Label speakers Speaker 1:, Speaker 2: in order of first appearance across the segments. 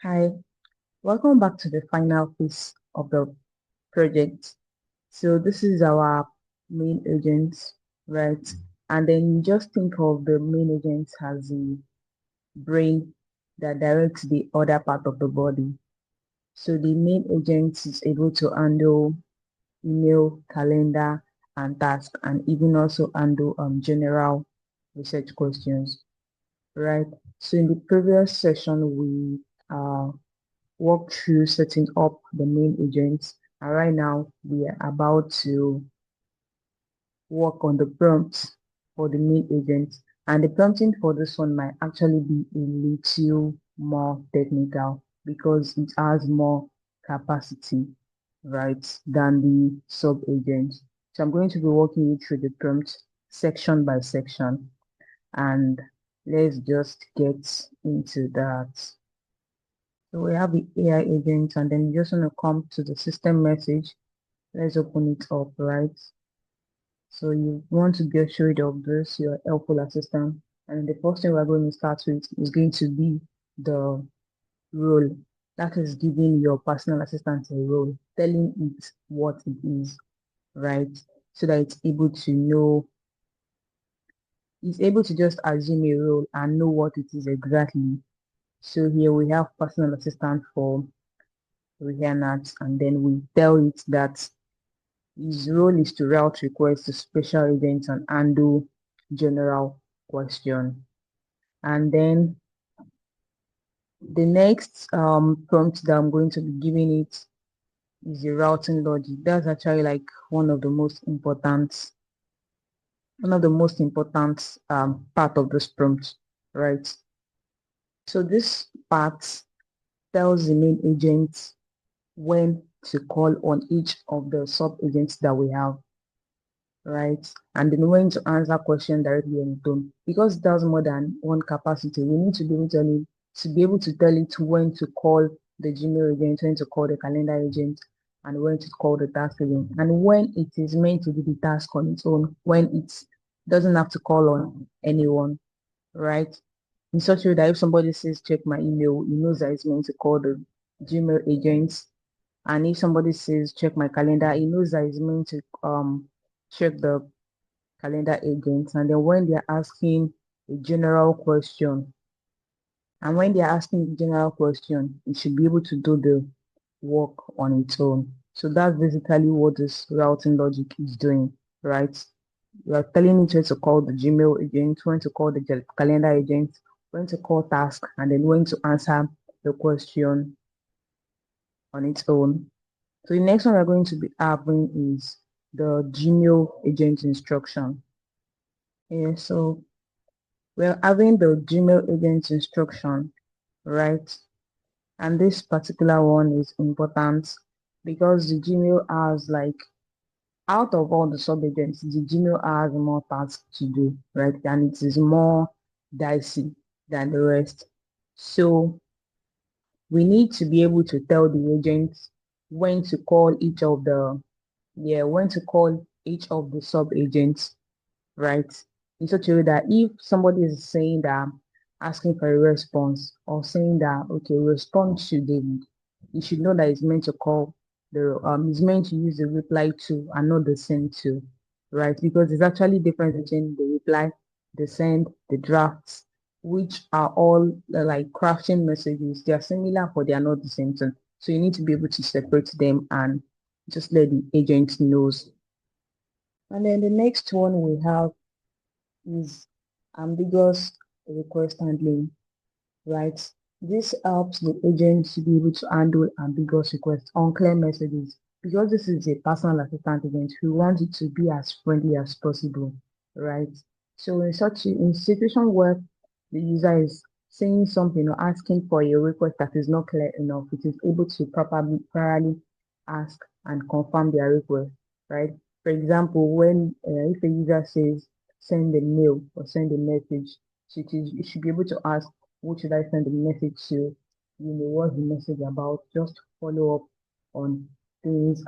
Speaker 1: Hi, welcome back to the final phase of the project. So this is our main agent, right? And then you just think of the main agent as the brain that directs the other part of the body. So the main agent is able to handle email, calendar, and task, and even also handle general research questions, right? So in the previous session, we walk through setting up the main agents. And right now, we are about to work on the prompts for the main agent. And the prompting for this one might actually be a little more technical because it has more capacity, right, than the sub agent. So I'm going to be walking you through the prompt section by section. And let's just get into that. So we have the AI agent, and then you just want to come to the system message. Let's open it up, right? So you want to get rid of this, your helpful assistant. And the first thing we're going to start with is going to be the role. That is giving your personal assistant a role, telling it what it is, right? So that it's able to just assume a role and know what it is exactly. So here we have personal assistant for Rihanna, and then we tell it that his role is to route requests to special agents and handle general question. And then the next prompt that I'm going to be giving it is the routing logic. That's actually like one of the most important part of this prompt, right? So this part tells the main agent when to call on each of the sub agents that we have, right? And then when to answer question directly on its own. Because it has more than one capacity, we need to be able to tell it when to call the Gmail agent, when to call the calendar agent, and when to call the task agent. And when it is meant to do the task on its own, when it doesn't have to call on anyone, right? In such a way that if somebody says check my email, he knows that it's meant to call the Gmail agents. And if somebody says check my calendar, he knows that it's meant to check the calendar agents. And then when they're asking a general question, and when they're asking a general question, it should be able to do the work on its own. So that's basically what this routing logic is doing, right? You are telling it when to call the Gmail agent, when to call the calendar agent, when to call task, and then when to answer the question on its own. So the next one we're going to be having is the Gmail agent instruction. Yeah, so we're having the Gmail agent instruction, right? And this particular one is important because the Gmail has like out of all the sub-agents, the Gmail has more tasks to do, right? And it is more dicey than the rest. So we need to be able to tell the agents when to call each of the sub-agents, right? In such a way that if somebody is saying that asking for a response or saying that okay, respond to David, you should know that it's meant to call it's meant to use the reply to and not the send to, right? Because there's actually difference between the reply, the send, the drafts, which are all like crafting messages. They are similar, but they are not the same thing. So you need to be able to separate them and just let the agent knows. And then the next one we have is ambiguous request handling, right? This helps the agent to be able to handle ambiguous requests, unclear messages, because this is a personal assistant agent who wants it to be as friendly as possible, right? So in situation where the user is saying something or asking for a request that is not clear enough, it is able to properly ask and confirm their request, right? For example, when if a user says send a mail or send a message, so it should be able to ask who should I send the message to, what's the message about, just follow up on things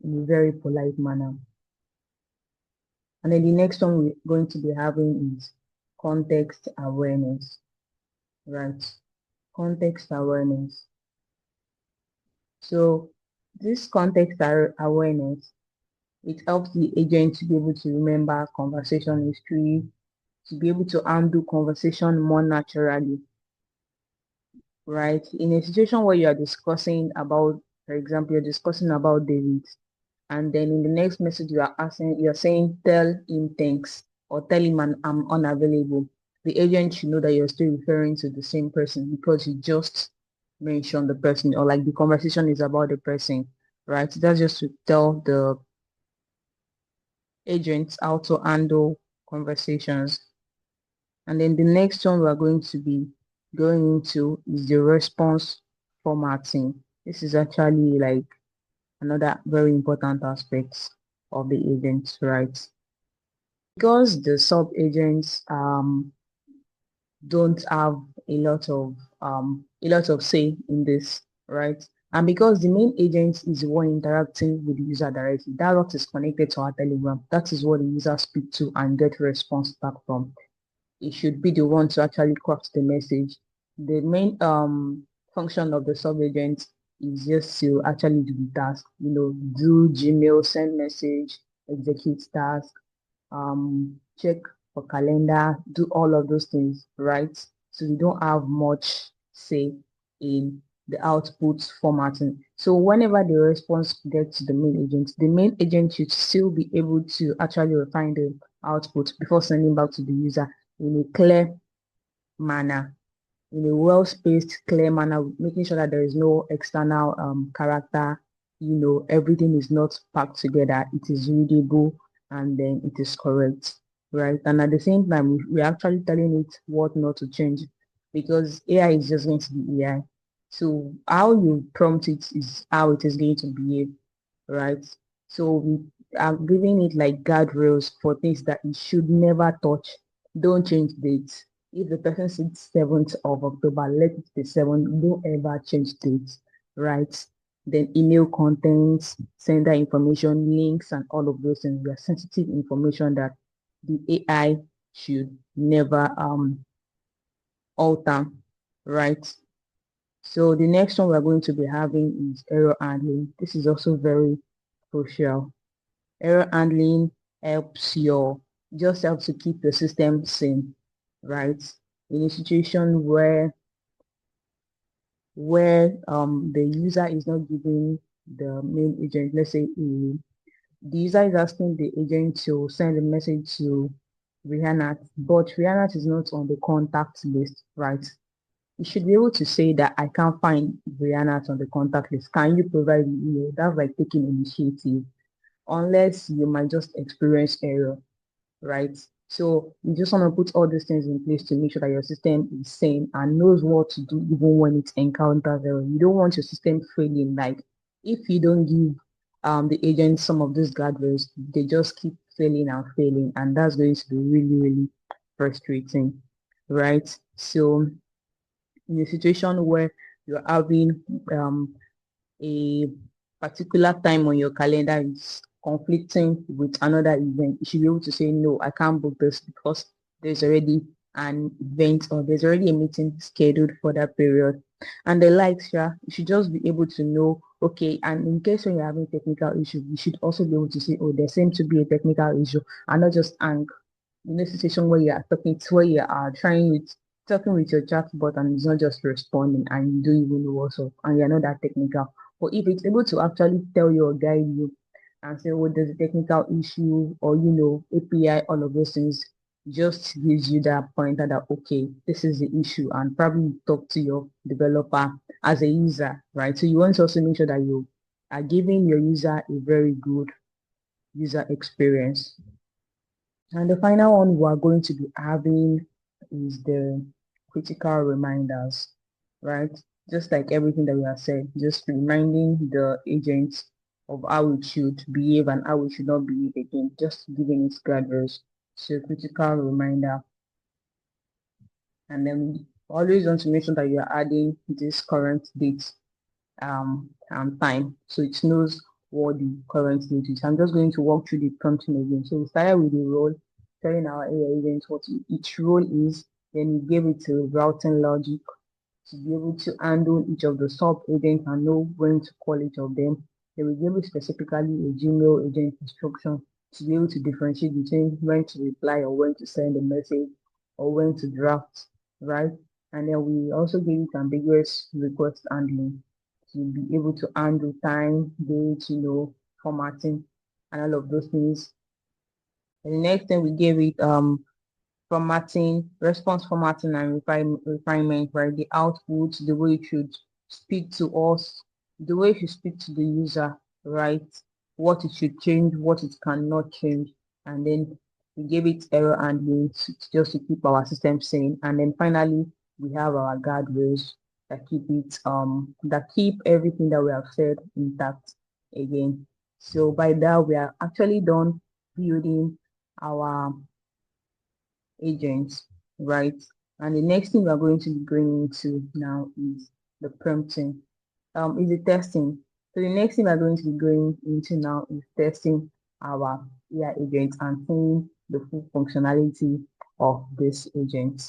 Speaker 1: in a very polite manner. And then the next one we're going to be having is context awareness, right? context awareness. So this context awareness, it helps the agent to be able to remember conversation history, to be able to handle conversation more naturally, right? In a situation where you are discussing about, for example, you're discussing about David, and then in the next message you're saying, tell him thanks, or tell him I'm unavailable. The agent should know that you're still referring to the same person because you just mentioned the person, or like the conversation is about the person, right? That's just to tell the agents how to handle conversations. And then the next one we're going to be going into is the response formatting. This is actually like another very important aspect of the agents, right? Because the sub agents don't have a lot of say in this, right? And because the main agent is the one interacting with the user directly, that what is connected to our Telegram. That is what the user speak to and get response back from. It should be the one to actually craft the message. The main function of the sub agent is just to actually do the task, do Gmail, send message, execute task, check for calendar, do all of those things, right? So you don't have much say in the output formatting. So whenever the response gets to the main agent should still be able to actually refine the output before sending back to the user in a clear manner, in a well-spaced, clear manner, making sure that there is no external character, everything is not packed together, it is readable, and then it is correct, right? And at the same time, we're actually telling it what not to change, because AI is just going to be AI. So how you prompt it is how it is going to behave, right? So we are giving it like guardrails for things that it should never touch. Don't change dates. If the person says 7th of October, let it be 7th. Don't ever change dates, right? Then email contents, sender information, links, and all of those things. They are sensitive information that the AI should never alter, right? So the next one we're going to be having is error handling. This is also very crucial. Error handling just helps to keep your system sane, right? In a situation where the user is not giving the main agent, let's say the user is asking the agent to send a message to Rihanna, but Rihanna is not on the contact list, right? You should be able to say that I can't find Rihanna on the contact list. Can you provide the email? That's like taking initiative, unless you might just experience error, right? So you just want to put all these things in place to make sure that your system is sane and knows what to do even when it encounters error. You don't want your system failing. Like if you don't give the agents some of these guardrails, they just keep failing and failing, and that's going to be really, really frustrating, right? So in a situation where you're having a particular time on your calendar is conflicting with another event, you should be able to say, no, I can't book this because there's already an event or there's already a meeting scheduled for that period. And the likes, yeah, you should just be able to know, okay, and in case when you're having technical issues, you should also be able to say, oh, there seems to be a technical issue, and not just hang in a situation where you are where you are talking with your chatbot and it's not just responding and you don't even know what's up and you're not that technical. But if it's able to actually tell you or guide you and say, well, there's a technical issue or API, all of those things just gives you that pointer that okay, this is the issue, and probably talk to your developer as a user, right? So you want to also make sure that you are giving your user a very good user experience. And the final one we are going to be having is the critical reminders, right? Just like everything that we have said, just reminding the agents of how it should behave and how it should not behave again, just giving it guardrails. So critical reminder. And then always want to make sure that you are adding this current date and time so it knows what the current date is. I'm just going to walk through the prompting again. So we started with the role, telling our AI agent what each role is, then we gave it a routing logic to be able to handle each of the sub agents and know when to call each of them. They will give you specifically a Gmail agent instruction to be able to differentiate between when to reply or when to send a message or when to draft, right? And then we also give it ambiguous request handling to be able to handle time, date, formatting, and all of those things. And the next thing we gave it formatting, response formatting and refinement, right? The output, the way it should speak to us, the way it should speak to the user, right? What it should change, what it cannot change. And then we gave it error handling just to keep our system sane. And then finally, we have our guardrails that keep everything that we have said intact again. So by that, we are actually done building our agents, right? And the next thing we're going to be going into now is the prompting. Is the testing. So the next thing we're going to be going into now is testing our AI agents and seeing the full functionality of this agent.